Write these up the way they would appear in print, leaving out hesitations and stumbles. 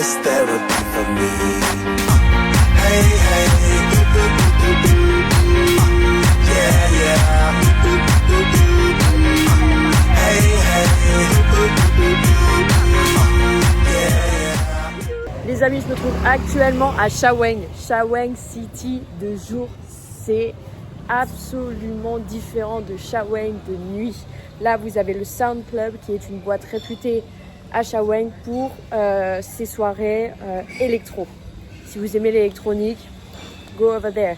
best therapy for me. Hey, hey, ooh, ooh, ooh, ooh, ooh. Yeah, yeah. Ooh, ooh, ooh, ooh. Hey, hey, ooh, ooh, ooh, ooh. Yeah, yeah. Les amis, je me trouve actuellement à Chaweng City de jour. C'est absolument différent de Chaweng de nuit. Là, vous avez le Sound Club qui est une boîte réputée à Chaweng pour ses soirées électro. Si vous aimez l'électronique, go over there.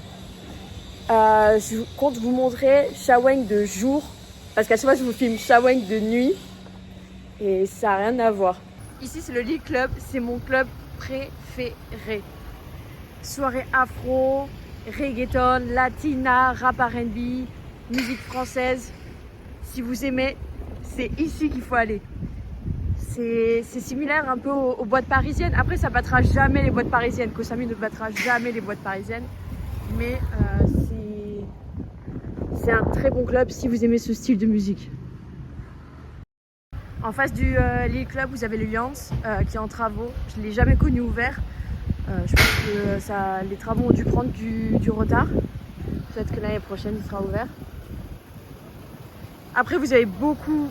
Je compte vous montrer Chaweng de jour parce qu'à chaque fois je vous filme Chaweng de nuit et ça n'a rien à voir. Ici c'est le Lil Club, c'est mon club préféré. Soirée afro, reggaeton, latina, rap R&B, musique française. Si vous aimez, c'est ici qu'il faut aller. C'est similaire un peu aux boîtes parisiennes. Après, ça battra jamais les boîtes parisiennes. Koh Samui ne battra jamais les boîtes parisiennes. Mais c'est un très bon club si vous aimez ce style de musique. En face du Lil Club, vous avez le Yance qui est en travaux. Je ne l'ai jamais connu ouvert. Je pense que les travaux ont dû prendre du retard. Peut-être que l'année prochaine, il sera ouvert. Après, vous avez beaucoup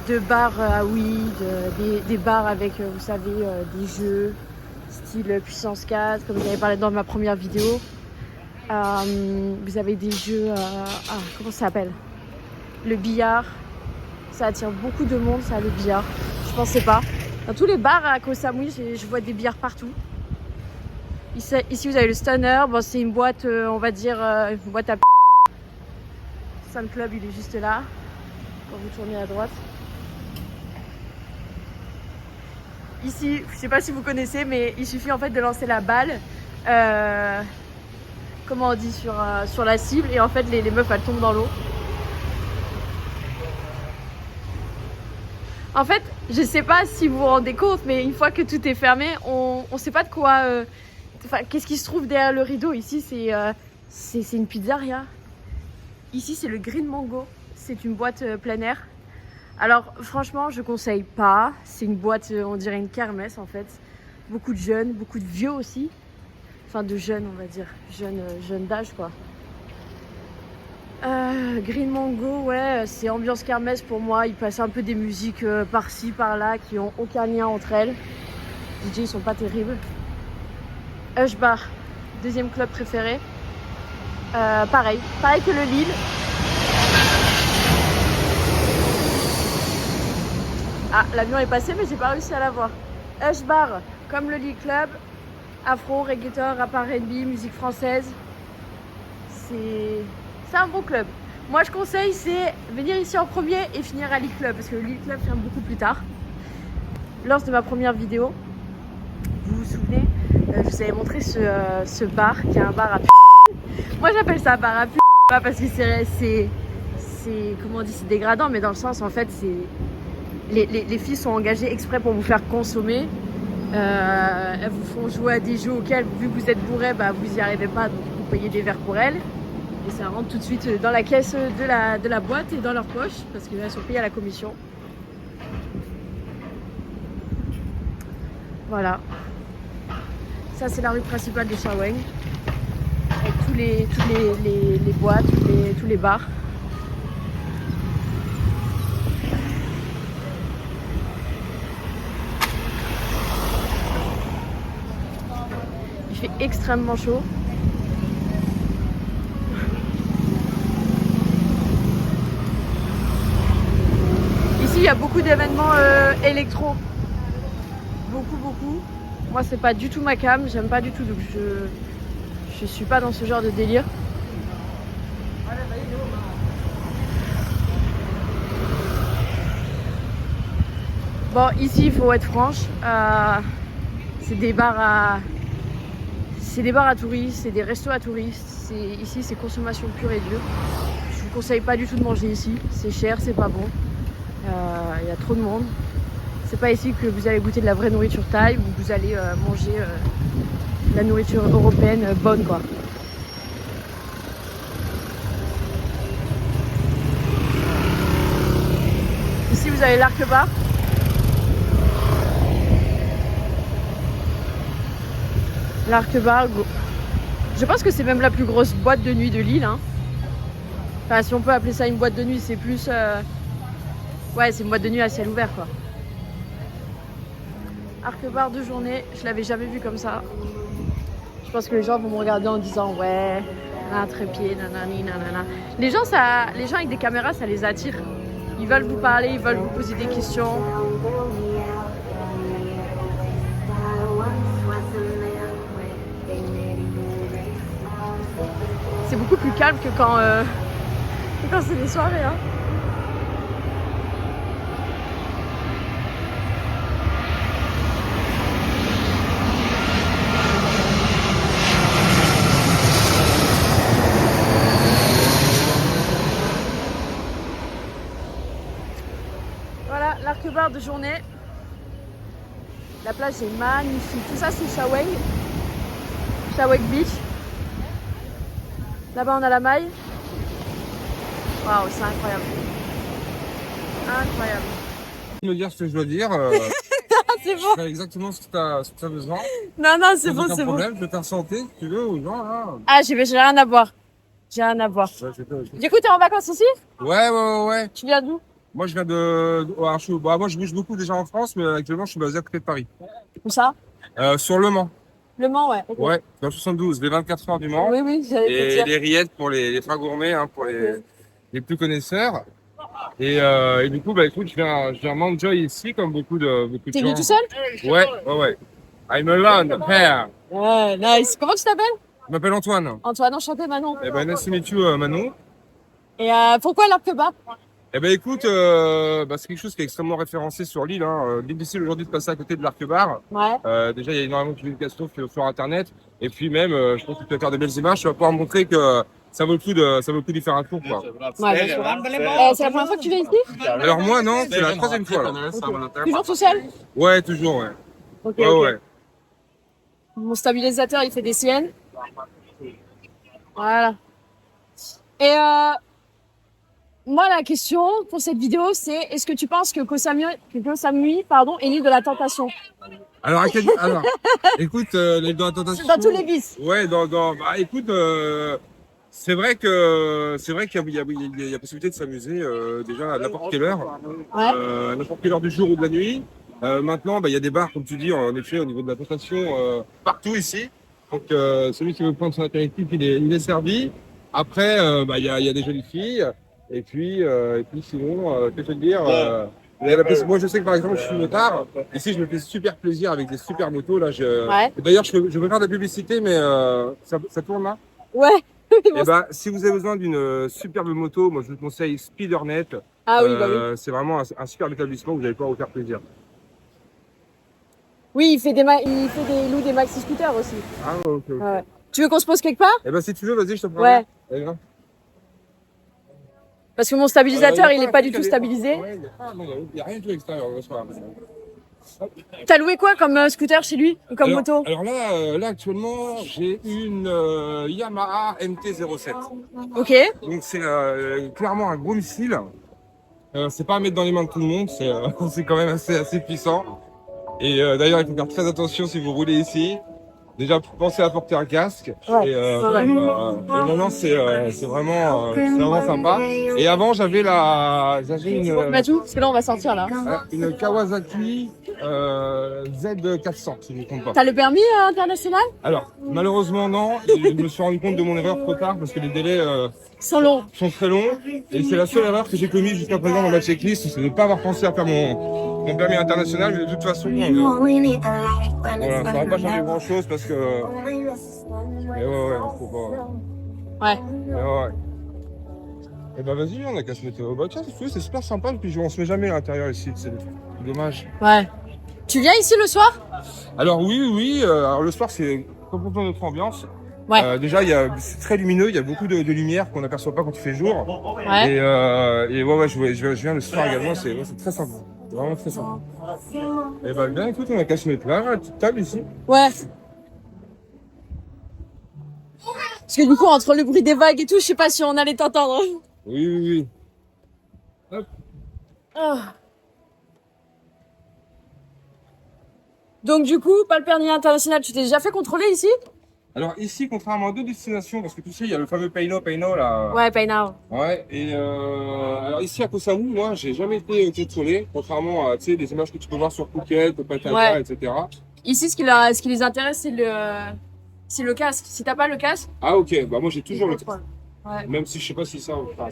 de bars à weed, des bars avec, vous savez, des jeux style puissance 4, comme j'avais parlé dans ma première vidéo. Vous avez des jeux, comment ça s'appelle? Le billard. Ça attire beaucoup de monde, ça, le billard. Je pensais pas. Dans tous les bars à Koh Samui, je vois des billards partout. Ici, vous avez le Stunner. Bon, c'est une boîte, on va dire, une boîte à Sound Club, il est juste là. Quand vous tournez à droite. Ici, je sais pas si vous connaissez, mais il suffit en fait de lancer la balle. Comment on dit sur la cible, et en fait les meufs elles tombent dans l'eau. En fait, je sais pas si vous vous rendez compte, mais une fois que tout est fermé, on sait pas de quoi. Qu'est-ce qui se trouve derrière le rideau? Ici, c'est une pizzeria. Ici, c'est le Green Mango. C'est une boîte plein air. Alors, franchement, je conseille pas. C'est une boîte, on dirait une kermesse en fait. Beaucoup de jeunes, beaucoup de vieux aussi. Enfin, de jeunes, on va dire. Jeunes d'âge, quoi. Green Mango, ouais, c'est ambiance kermesse pour moi. Ils passent un peu des musiques par-ci, par-là, qui ont aucun lien entre elles. Les DJ, ils sont pas terribles. Hush Bar, deuxième club préféré. Pareil que le Lille. Ah, l'avion est passé, mais j'ai pas réussi à la voir. Hush Bar, comme le Lille Club. Afro, reggaeton, rap R&B, musique française. C'est un bon club. Moi, je conseille, c'est venir ici en premier et finir à Lille Club, parce que le Lille Club ferme beaucoup plus tard. Lors de ma première vidéo, vous vous souvenez, je vous avais montré ce bar, qui est un bar à Moi, j'appelle ça bar à pas parce que c'est comment on dit, c'est dégradant, mais dans le sens, en fait, c'est les filles sont engagées exprès pour vous faire consommer. Elles vous font jouer à des jeux auxquels, vu que vous êtes bourré, bah, vous n'y arrivez pas, donc vous payez des verres pour elles. Et ça rentre tout de suite dans la caisse de la boîte et dans leur poche, parce qu'elles sont payées à la commission. Voilà. Ça, c'est la rue principale de Chaweng. Avec toutes les boîtes, tous les bars. Il fait extrêmement chaud. Ici, il y a beaucoup d'événements électro. Beaucoup. Moi, c'est pas du tout ma cam, j'aime pas du tout, donc je suis pas dans ce genre de délire. Bon, ici, il faut être franche. C'est des bars à touristes, c'est des restos à touristes. Ici, c'est consommation pure et dure. Je vous conseille pas du tout de manger ici. C'est cher, c'est pas bon. Il y a trop de monde. C'est pas ici que vous allez goûter de la vraie nourriture thaï, ou vous allez manger de la nourriture européenne bonne, quoi. Ici, vous avez l'Arc Bar. L'Arquebar. Je pense que c'est même la plus grosse boîte de nuit de Lille. Hein. Enfin, si on peut appeler ça une boîte de nuit, c'est plus... Ouais, c'est une boîte de nuit à ciel ouvert, quoi. Arquebar de journée, je l'avais jamais vu comme ça. Je pense que les gens vont me regarder en disant « Ouais, un trépied, nanani, nanana ». Les gens avec des caméras, ça les attire. Ils veulent vous parler, ils veulent vous poser des questions. C'est beaucoup plus calme que quand c'est les soirées. Hein. Voilà, l'Arquebar de journée. La plage est magnifique. Tout ça, c'est Shaweng. Shaweng Beach. Là-bas, on a la maille. Waouh, c'est incroyable. Incroyable. Me dire ce que je dois dire. C'est bon. Je ferai exactement ce que tu as besoin. Non, non, c'est Sans bon, aucun c'est bon. problème, je vais te santé si tu veux ou non. Là. Ah, j'ai rien à boire. J'ai rien à boire. Du coup, t'es en vacances aussi? Ouais. Tu viens d'où? Moi, je viens de. Moi, je bouge beaucoup déjà en France, mais actuellement, je suis basé à côté de Paris. Où ça? Sur Le Mans. Le Mans, ouais. Okay. Ouais, dans le 72, les 24 heures du Mans. Oui, j'allais te Et dire. les rillettes pour les fins gourmets, hein, pour les plus connaisseurs. Et du coup, bah écoute, je viens m'enjoy ici, comme beaucoup de gens. T'es venu tout seul? Ouais. I'm alone, here. Ouais, nice. Comment tu t'appelles? Je m'appelle Antoine. Antoine, enchanté, Manon. Eh ben, nice to meet you, Manon. Et pourquoi l'Arquebar? Eh ben écoute, c'est quelque chose qui est extrêmement référencé sur l'île. Hein. Difficile aujourd'hui de passer à côté de l'Arquebar. Ouais. Déjà, il y a énormément de publications sur Internet. Et puis même, je pense que tu vas faire de belles images. Tu vas pouvoir montrer que ça vaut le coup d'y faire un tour, quoi. Ouais, bien sûr. C'est la première fois que tu viens ici? Alors moi, non, c'est la troisième fois. Là. Okay. Toujours tout seul? Ouais, toujours, ouais. Ok. Ouais. Mon stabilisateur, il fait des siennes. Voilà. Et moi, la question pour cette vidéo, c'est est-ce que tu penses que Koh Samui, est l'île de la tentation? Alors, écoute, l'île de la tentation. Dans tous les vices. Ouais, écoute, c'est vrai qu'il y a possibilité de s'amuser déjà à n'importe quelle heure, Ouais. n'importe quelle heure du jour ou de la nuit. Maintenant, il y a des bars, comme tu dis, en effet, au niveau de la tentation, partout ici. Donc, celui qui veut prendre son apéritif, il est servi. Après, il y a des jolies filles. Et puis sinon, que te dire moi, je sais que par exemple, je suis motard. Ici, je me fais super plaisir avec des super motos. Là, Ouais. D'ailleurs, je veux faire de la publicité, mais ça tourne là. Ouais. Et si vous avez besoin d'une superbe moto, moi, je vous conseille Speedernet. Ah oui, bah oui. C'est vraiment un superbe établissement où vous allez pouvoir vous faire plaisir. Oui, il fait loue des maxi scooters aussi. Ah, ok. Ouais. Tu veux qu'on se pose quelque part? Et si tu veux, vas-y, je te prends. Ouais. Allez, viens. Parce que mon stabilisateur, il est pas du tout stabilisé. Ouais, il n'y a rien du tout à l'extérieur. T'as loué quoi comme scooter chez lui ou comme moto? Alors là, actuellement, j'ai une Yamaha MT-07. Ok. Donc c'est clairement un gros missile. C'est pas à mettre dans les mains de tout le monde, c'est quand même assez puissant. Et d'ailleurs, il faut faire très attention si vous roulez ici. Déjà, pensez à porter un casque. Ouais. Et non, c'est vraiment sympa. Et avant, j'avais Parce que là, on va sortir là. une Kawasaki Z400, si je ne me trompe pas. T'as le permis international? Alors, malheureusement, non. Je me suis rendu compte de mon erreur trop tard parce que les délais Sont longs. sont très longs. Et c'est la seule erreur que j'ai commise jusqu'à présent dans ma checklist, c'est de ne pas avoir pensé à faire mon permis international. Mais de toute façon, voilà, ça va pas changer grand-chose parce que... Mais ouais, faut pas... Ouais. Mais ouais. Et bah vas-y, on a qu'à se mettre... Bah tiens, c'est super sympa, et puis on se met jamais à l'intérieur ici, c'est dommage. Ouais. Tu viens ici le soir? Alors oui, alors le soir c'est complètement notre ambiance. Ouais. Déjà, c'est très lumineux, il y a beaucoup de lumière qu'on n'aperçoit pas quand il fait jour. Ouais. Et ouais, je viens le soir également, c'est très sympa. Vraiment très sympa. Et bah bien, écoute, on a qu'à se mettre là, une petite table ici. Ouais. Parce que du coup, entre le bruit des vagues et tout, je sais pas si on allait t'entendre. Oui. Hop. Oh. Donc du coup, pas le permis international, tu t'es déjà fait contrôler ici? Alors ici, contrairement à d'autres destinations, parce que tu sais, il y a le fameux Pay Now là. Ouais, pay now. Ouais, et alors ici à Koh Samui, moi, j'ai jamais été contrôlé, contrairement à, tu sais, des images que tu peux voir sur Phuket, Pattaya, Ouais. etc. Ici, ce qui les intéresse, c'est le casque. Si t'as pas le casque, Ah ok, bah moi j'ai toujours le contrôle. Ouais. même si je sais pas si ça, enfin,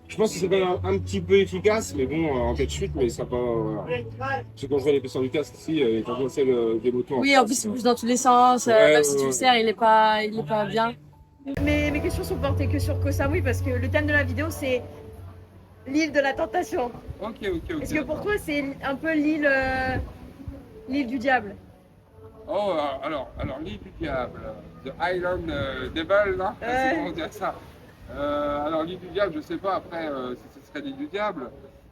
je pense que c'est quand même un petit peu efficace, mais bon, en cas de chute, mais ça pas, voilà. Parce que quand je vois l'épaisseur du casque ici, il est quand même celle des motos. Oui, en plus, il bouge dans tous les sens. Ouais, Même si tu ouais. le serres, il est pas bien. Mes questions sont portées que sur Koh Samui parce que le thème de la vidéo, c'est l'île de la tentation. Ok. Est-ce que pour toi, c'est un peu l'île du diable? Oh, alors l'île du diable, The Island Devil, là, c'est comment dire ça. Alors l'île du diable, je sais pas, après, si ce serait l'île du diable,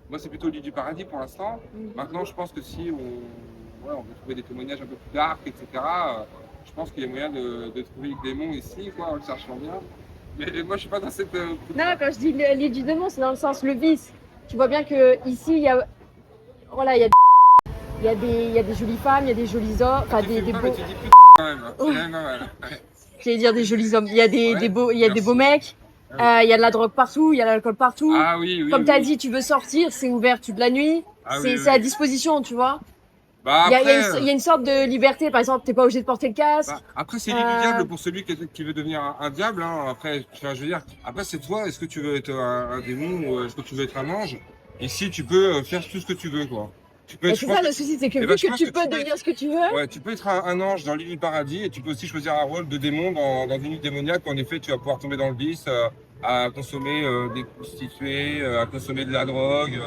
moi c'est plutôt l'île du paradis pour l'instant. Maintenant, je pense que si on veut trouver des témoignages un peu plus dark, etc., je pense qu'il y a moyen de trouver le démon ici, quoi, en le cherchant bien. Mais moi, je suis pas dans cette... Non, quand je dis l'île du démon, c'est dans le sens le vice. Tu vois bien que ici, il y a des jolies femmes, il y a des jolis hommes, enfin des Tu beaux. dis plus quand même, hein. C'est quand même pas mal. Ouais. J'allais dire des jolis hommes. Il y a des Ouais, beaux, il y a des merci. beaux mecs. Il y a de la drogue partout, il y a de l'alcool partout. Ah oui. Comme tu as oui. dit, tu veux sortir, c'est ouvert toute la nuit. Ah c'est oui, c'est à oui. disposition, tu vois. Bah Il y a, après, il y a une sorte de liberté. Par exemple, t'es pas obligé de porter le casque. après c'est l'île du diable pour celui qui veut devenir un diable. Hein. Après, enfin, je veux dire, après c'est toi. Est-ce que tu veux être un démon ou est-ce que tu veux être un ange? Ici, tu peux faire tout ce que tu veux, quoi. Tu peux Mais être, c'est je pense ça le souci, c'est que eh vu ben, je que pense tu que peux tu peux devenir ce que tu veux. ouais, tu peux être un ange dans l'île du paradis et tu peux aussi choisir un rôle de démon dans une île démoniaque. En effet, tu vas pouvoir tomber dans le vice, à consommer des prostituées, à consommer de la drogue,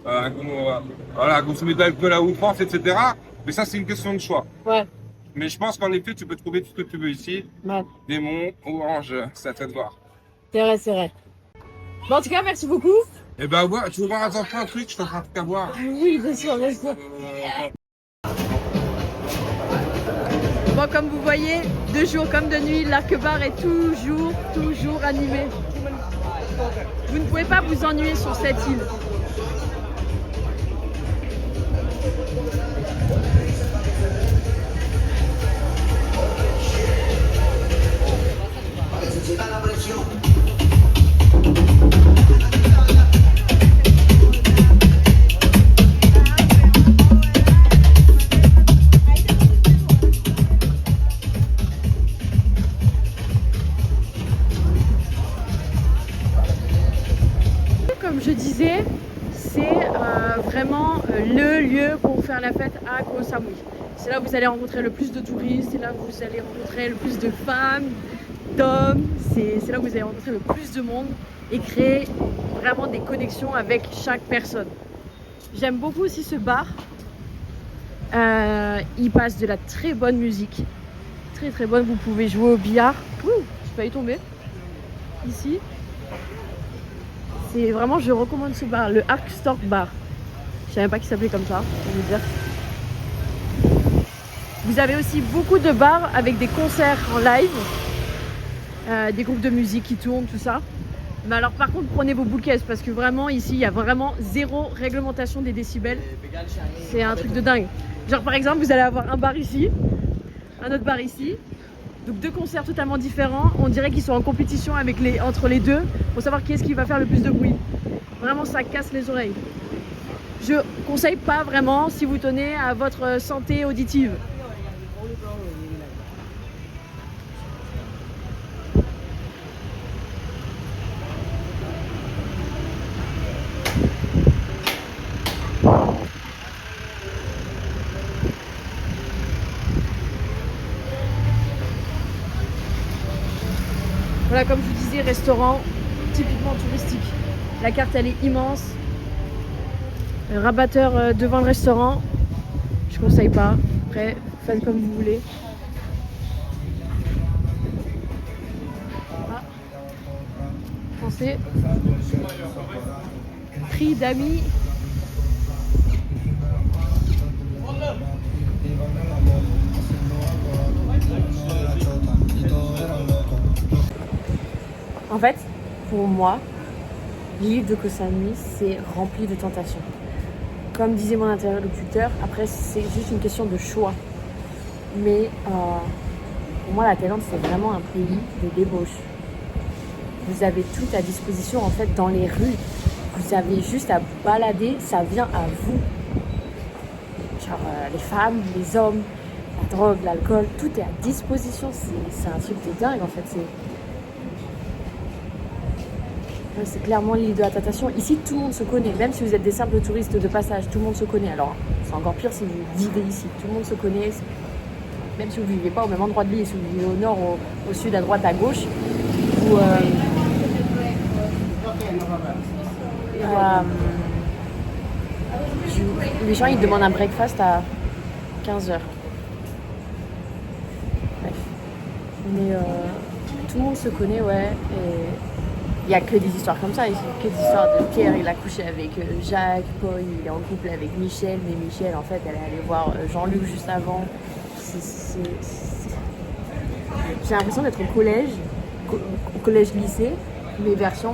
à consommer de l'alcool à outrance, etc. Mais ça, c'est une question de choix. Ouais. Mais je pense qu'en effet, tu peux trouver tout ce que tu veux ici. Ouais. Démon ou ange, c'est à toi de voir. C'est vrai, c'est vrai. Bon, en tout cas, merci beaucoup. Eh ben, ouais, tu veux voir un truc, je t'en ferai un truc à boire. Oui, bien sûr, bien sûr. Bon, comme vous voyez, de jour comme de nuit, l'Arc-Bar est toujours animé. Vous ne pouvez pas vous ennuyer sur cette île. Comme je disais, c'est vraiment le lieu pour faire la fête à Koh Samui. C'est là où vous allez rencontrer le plus de touristes, c'est là où vous allez rencontrer le plus de femmes, d'hommes, c'est là où vous allez rencontrer le plus de monde et créer vraiment des connexions avec chaque personne. J'aime beaucoup aussi ce bar. Il passe de la très bonne musique, très bonne. Vous pouvez jouer au billard. Ouh, j'ai failli tomber ici. C'est vraiment, je recommande ce bar, le Arc Stork Bar. Je savais même pas qu'il s'appelait comme ça, je veux dire. Vous avez aussi beaucoup de bars avec des concerts en live, des groupes de musique qui tournent, tout ça. Mais alors par contre, prenez vos boules caisses parce que vraiment ici, il y a vraiment zéro réglementation des décibels. C'est un truc de dingue. Genre par exemple, vous allez avoir un bar ici, un autre bar ici. Donc deux concerts totalement différents. On dirait qu'ils sont en compétition entre les deux pour savoir qui est-ce qui va faire le plus de bruit. Vraiment, ça casse les oreilles. Je conseille pas vraiment si vous tenez à votre santé auditive. Voilà, comme je vous disais, restaurant typiquement touristique. La carte, elle est immense. Le rabatteur devant le restaurant, je conseille pas. Après, faites comme vous voulez. Ah. Français. Prix d'amis. En fait, pour moi, l'île de Koh Samui, c'est rempli de tentations. Comme disait mon interlocuteur, après, c'est juste une question de choix. Mais pour moi, la Thaïlande, c'est vraiment un pays de débauche. Vous avez tout à disposition en fait dans les rues. Vous avez juste à vous balader, ça vient à vous. Genre les femmes, les hommes, la drogue, l'alcool, tout est à disposition. C'est un truc de dingue en fait. C'est clairement l'île de la tentation. Ici, tout le monde se connaît. Même si vous êtes des simples touristes de passage, tout le monde se connaît. Alors, c'est encore pire si vous vivez ici. Tout le monde se connaît. Même si vous ne vivez pas au même endroit de l'île, si vous vivez au nord, au sud, à droite, à gauche. Ou, les gens, ils demandent un breakfast à 15h. Bref. Mais tout le monde se connaît, ouais. Et il n'y a que des histoires comme ça, il n'y a que des histoires de Pierre, il a couché avec Jacques, Paul, il est en couple avec Michel, mais Michel, en fait, elle est allée voir Jean-Luc juste avant. J'ai l'impression d'être au collège-lycée, mais version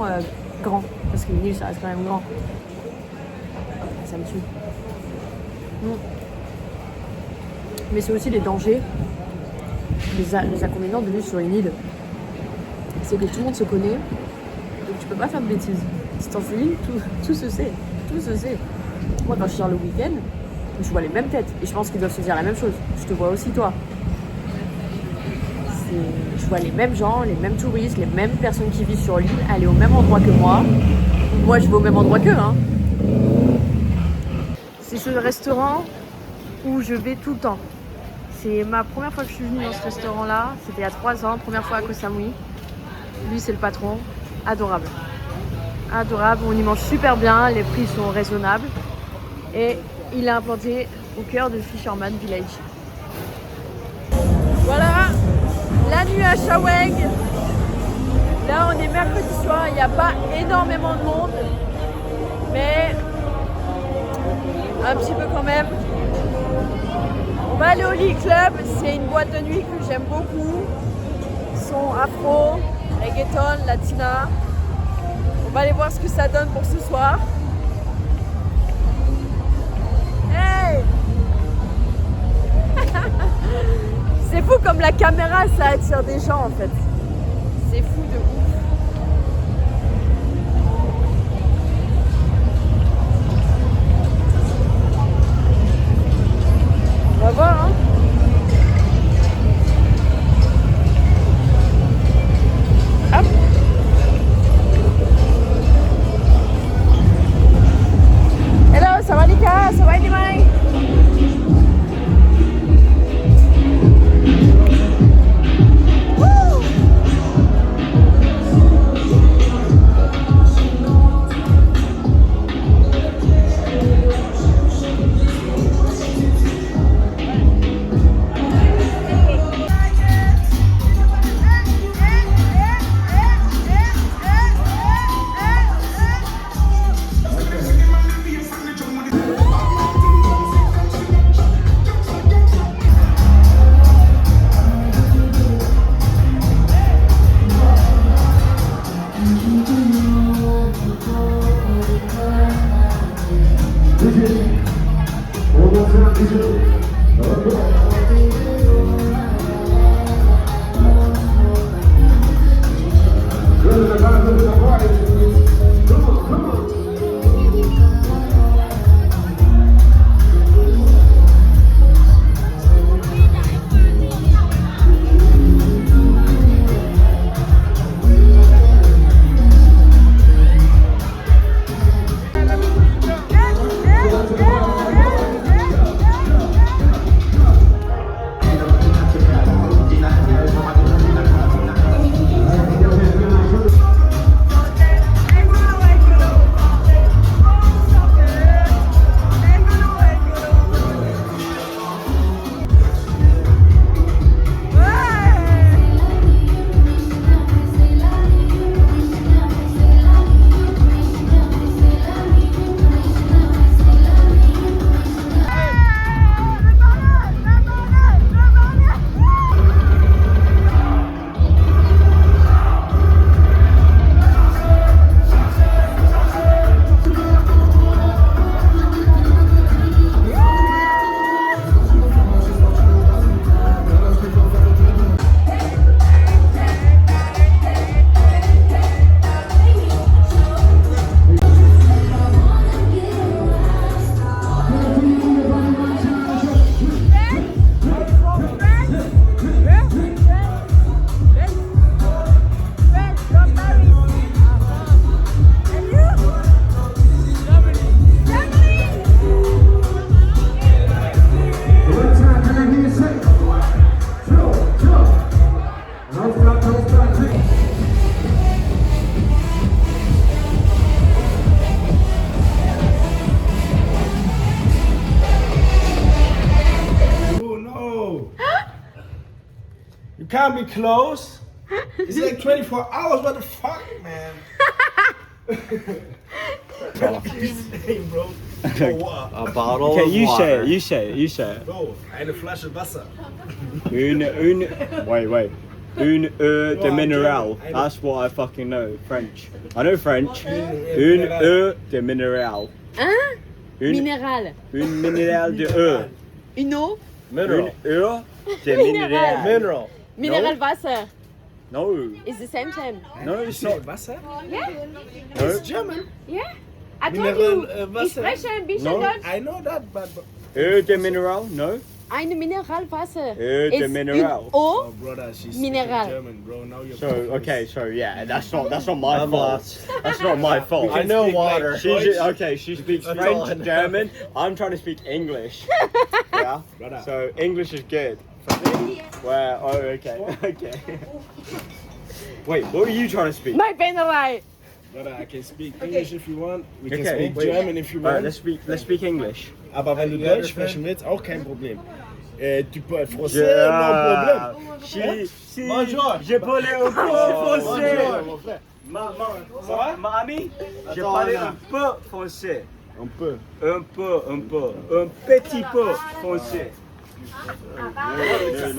grand, parce qu'une île, ça reste quand même grand. Ça me tue. Mais c'est aussi les dangers, les inconvénients de vivre sur une île. C'est que tout le monde se connaît. Donc tu peux pas faire de bêtises. Si t'en fais une, tout se sait. Tout se sait. Moi quand je sors le week-end, je vois les mêmes têtes. Et je pense qu'ils doivent se dire la même chose. Je te vois aussi toi. Je vois les mêmes gens, les mêmes touristes, les mêmes personnes qui vivent sur l'île aller au même endroit que moi. Moi je vais au même endroit qu'eux. Hein. C'est ce restaurant où je vais tout le temps. C'est ma première fois que je suis venue dans ce restaurant-là. C'était il y a 3 ans, première fois à Koh Samui. Lui c'est le patron. Adorable. Adorable, on y mange super bien, les prix sont raisonnables. Et il est implanté au cœur de Fisherman Village. Voilà, la nuit à Chaweng. Là on est mercredi soir, il n'y a pas énormément de monde. Mais un petit peu quand même. On va aller au Lee Club, c'est une boîte de nuit que j'aime beaucoup. Son afro, reggaeton, latina. On va aller voir ce que ça donne pour ce soir. Hey! C'est fou comme la caméra, ça attire des gens en fait. C'est fou de ouf. On va voir hein. Hop. Hello, sawadika, sawadee mai. can't be close. It's like 24 hours. What the fuck, man? Hey, bro. Oh, what? A bottle Okay, of you water. say it, you say it, you say it. Bro, eine Flasche Wasser. Wait. Une eau de I'm mineral. German. That's what I fucking know. French. I know French. Une Une eau de mineral. Hein? Une, Minéral. une minéral de eau. Une eau? Une eau de Mineral. mineral. Mineral. Mineral Wasser. No, It's the same. no, it's not. Wasser? Yeah? No. It's German. Yeah? I told Mineral you. Ich Wasser. spreche ein bisschen No. Deutsch. I know that, but Eau de mineral? No. Eine Mineralwasser. Eau de It's mineral. Une oh, eau. brother, she's Mineral. speaking German, bro. Now you're So okay, so yeah, that's not my I'm fault. lost. That's not my fault. I know speak like water. She's okay. She speaks That's all I French, know. German. I'm trying to speak English. Yeah. Brother. So English is good. Where? Oh, okay. Okay. Wait, what are you trying to speak? My Benelai. Brother, I can speak English if you want. We can Okay, speak wait. German if you Alright, want. let's speak English. Aber wenn du You Deutsch understand? sprechen willst, auch kein Problem. Tu peux être français, no problème. Si, Bonjour. je parle un peu français. Bonjour, mon frère. Ça va? Ma amie, je Attends, parle Anna. un peu français. Un peu. Un petit peu français.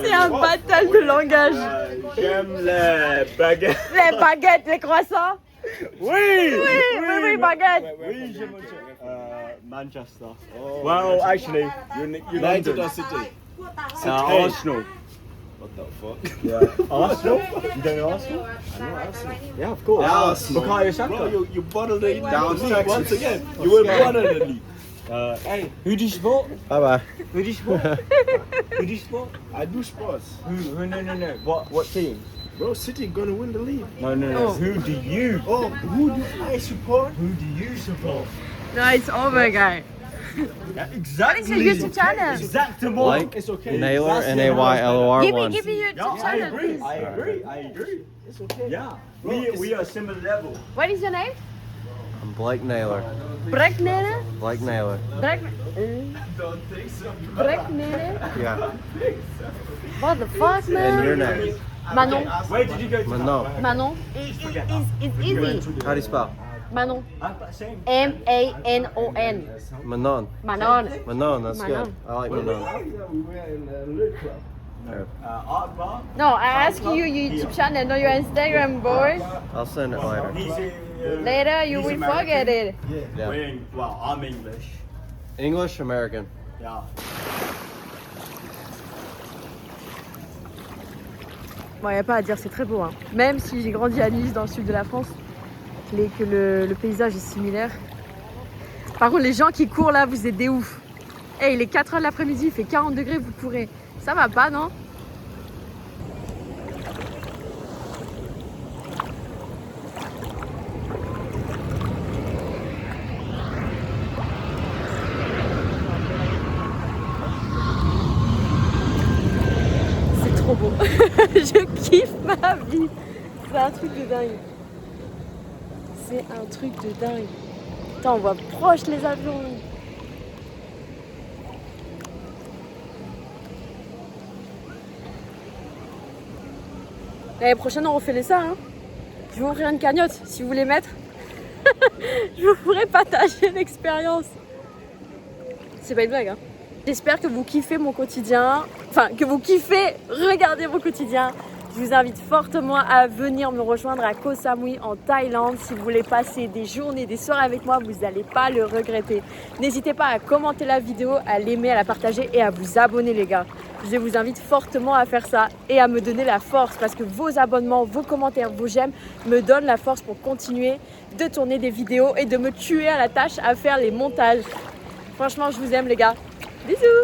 C'est un battle de langage. J'aime les baguettes. Les baguettes, les croissants. Oui, Oui, baguettes. Oui, je mange. Manchester. Well, actually, United London. or City? Arsenal. What the fuck? Yeah. Arsenal? You don't know Arsenal? I know Arsenal. Yeah, of course. Arsenal. Bukayo Saka. Bro, you bottled the Down league Texas. once again. You were bottled the league. Hey, who do you support? Bye bye. Who do you support? Who do you support? I do sports. Who? No. What team? Bro, City gonna win the league. No. Oh. Who do you? Oh, who do I support? Who do you support? No, it's over, guy. Exactly. It's your YouTube channel. Exactement. Like It's okay. Naylor, Naylor Give 1. me your Yeah, YouTube I channel, agree. please. I agree. It's okay. Yeah. Bro, We are similar level. What is your name? I'm Blake Naylor. Breknere? Blake Naylor. Breknere? Yeah. What the fuck, And your man? name? Manon. Where did you go to? Manon. Manon. It's easy. How do you spell? Manon. Same. M-A-N-O-N. Manon. Manon. Manon, that's Manon. good. I like Manon. We were in the Lit Club. Art bar. No, I ask you your YouTube channel, not your Instagram, boy. I'll send it later. Later, you He's will American. forget it. Yeah. Well, I'm English. English, American. Yeah. Bon, il n'y a pas à dire, c'est très beau. Hein. Même si j'ai grandi à Nice, dans le sud de la France, que le paysage est similaire. Par contre, les gens qui courent là, vous êtes des oufs. Eh, il est 4h de l'après-midi, il fait 40 degrés, vous courez. Ça va pas, non? C'est trop beau. Je kiffe ma vie. C'est un truc de dingue. C'est un truc de dingue. Putain, on voit proche les avions. L'année prochaine, on refait les ça. Hein. Je vais ouvrir une cagnotte si vous voulez mettre. Je vous pourrai partager l'expérience. C'est pas une blague. Hein. J'espère que vous kiffez mon quotidien. Enfin, que vous kiffez regarder mon quotidien. Je vous invite fortement à venir me rejoindre à Koh Samui en Thaïlande. Si vous voulez passer des journées, des soirées avec moi, vous n'allez pas le regretter. N'hésitez pas à commenter la vidéo, à l'aimer, à la partager et à vous abonner les gars. Je vous invite fortement à faire ça et à me donner la force parce que vos abonnements, vos commentaires, vos j'aime me donnent la force pour continuer de tourner des vidéos et de me tuer à la tâche à faire les montages. Franchement, je vous aime les gars. Bisous!